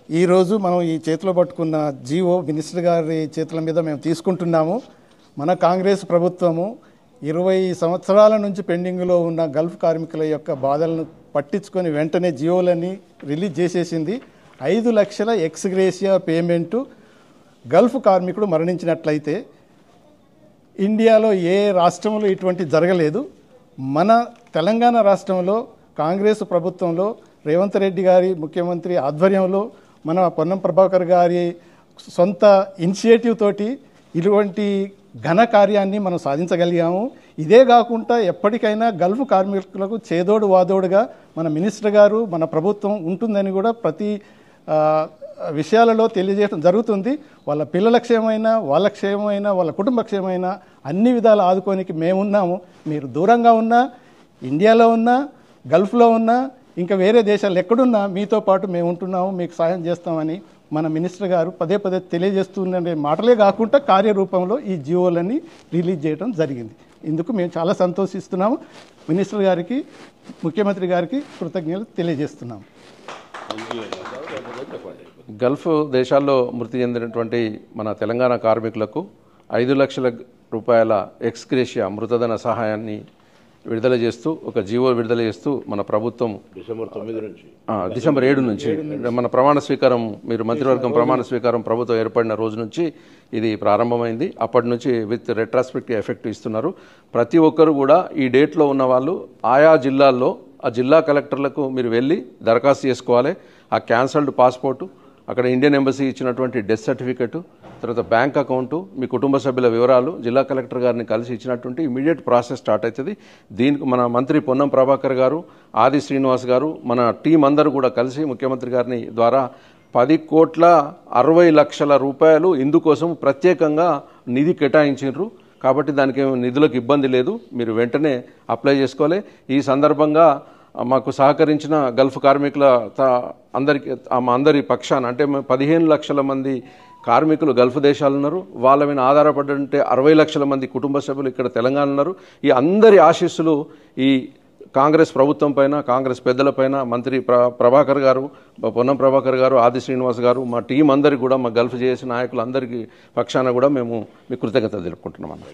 ఈరోజు మనం ఈ చేతిలో పట్టుకున్న జీవో మినిస్టర్ గారి చేతుల మీద మేము తీసుకుంటున్నాము. మన కాంగ్రెస్ ప్రభుత్వము 20 సంవత్సరాల నుంచి పెండింగ్లో ఉన్న గల్ఫ్ కార్మికుల యొక్క బాధలను పట్టించుకొని వెంటనే జీవోలని రిలీజ్ చేసేసింది. 5 లక్షల ఎక్స్గ్రేషియా పేమెంటు గల్ఫ్ కార్మికుడు మరణించినట్లయితే ఇండియాలో ఏ రాష్ట్రంలో ఇటువంటి జరగలేదు. మన తెలంగాణ రాష్ట్రంలో కాంగ్రెస్ ప్రభుత్వంలో రేవంత్ రెడ్డి గారి ముఖ్యమంత్రి ఆధ్వర్యంలో మన పొన్నం ప్రభాకర్ గారి సొంత ఇనిషియేటివ్ తోటి ఇటువంటి ఘన కార్యాన్ని మనం సాధించగలిగాము. ఇదే కాకుండా ఎప్పటికైనా గల్ఫ్ కార్మికులకు చేదోడు వాదోడుగా మన మినిస్టర్ గారు మన ప్రభుత్వం ఉంటుందని కూడా ప్రతి విషయాలలో తెలియజేయడం జరుగుతుంది. వాళ్ళ పిల్లల క్షేమైనా, వాళ్ళ క్షేమైనా, వాళ్ళ కుటుంబ క్షేమైనా అన్ని విధాలు ఆదుకోనికి మేమున్నాము. మీరు దూరంగా ఉన్నా, ఇండియాలో ఉన్నా, గల్ఫ్లో ఉన్నా, ఇంకా వేరే దేశాలు ఎక్కడున్నా మీతో పాటు మేము ఉంటున్నాము, మీకు సాయం చేస్తామని మన మినిస్టర్ గారు పదే పదే తెలియజేస్తున్న మాటలే కాకుండా కార్యరూపంలో ఈ జీవోలని రిలీజ్ చేయడం జరిగింది. ఇందుకు మేము చాలా సంతోషిస్తున్నాము. మినిస్టర్ గారికి, ముఖ్యమంత్రి గారికి కృతజ్ఞతలు తెలియజేస్తున్నాము. గల్ఫ్ దేశాల్లో మృతి చెందినటువంటి మన తెలంగాణ కార్మికులకు 5 లక్షల రూపాయల ఎక్స్గ్రేషియా మృతధన సహాయాన్ని విడుదల చేస్తూ ఒక జీవో విడుదల చేస్తూ మన ప్రభుత్వం డిసెంబర్ 7 నుంచి మన ప్రమాణ స్వీకారం, మీరు మంత్రివర్గం ప్రమాణ స్వీకారం ప్రభుత్వం ఏర్పడిన రోజు నుంచి ఇది ప్రారంభమైంది. అప్పటి నుంచి విత్ రెట్రాస్పెక్టివ్ ఎఫెక్ట్ ఇస్తున్నారు. ప్రతి ఒక్కరు కూడా ఈ డేట్లో ఉన్న వాళ్ళు ఆయా జిల్లాల్లో ఆ జిల్లా కలెక్టర్లకు మీరు వెళ్ళి దరఖాస్తు చేసుకోవాలి. ఆ క్యాన్సల్డ్ పాస్పోర్టు, అక్కడ ఇండియన్ ఎంబసీ ఇచ్చినటువంటి డెత్ సర్టిఫికెట్, తర్వాత బ్యాంక్ అకౌంటు, మీ కుటుంబ సభ్యుల వివరాలు జిల్లా కలెక్టర్ గారిని కలిసి ఇచ్చినటువంటి ఇమీడియట్ ప్రాసెస్ స్టార్ట్ అవుతుంది. దీనికి మన మంత్రి పొన్నం ప్రభాకర్ గారు, ఆది శ్రీనివాస్ గారు, మన టీం అందరూ కూడా కలిసి ముఖ్యమంత్రి గారిని ద్వారా 10,60,00,000 రూపాయలు ఇందుకోసం ప్రత్యేకంగా నిధి కేటాయించారు. కాబట్టి దానికి నిధులకు ఇబ్బంది లేదు, మీరు వెంటనే అప్లై చేసుకోవాలి. ఈ సందర్భంగా మాకు సహకరించిన గల్ఫ్ కార్మికుల అందరి పక్షాన అంటే 15 లక్షల మంది కార్మికులు గల్ఫ్ దేశాలు ఉన్నారు. వాళ్ళ మీద ఆధారపడంటే 60 లక్షల మంది కుటుంబ సభ్యులు ఇక్కడ తెలంగాణ ఉన్నారు. ఈ అందరి ఆశీస్సులు ఈ కాంగ్రెస్ ప్రభుత్వం పైన, కాంగ్రెస్ పెద్దలపైన, మంత్రి ప్రభాకర్ గారు, పొన్నం ప్రభాకర్ గారు, ఆది శ్రీనివాస్ గారు, మా టీం అందరికీ కూడా, మా గల్ఫ్ చేసిన నాయకులందరికీ పక్షాన కూడా మేము మీ కృతజ్ఞతలు తెలుపుకుంటున్నాం అన్న.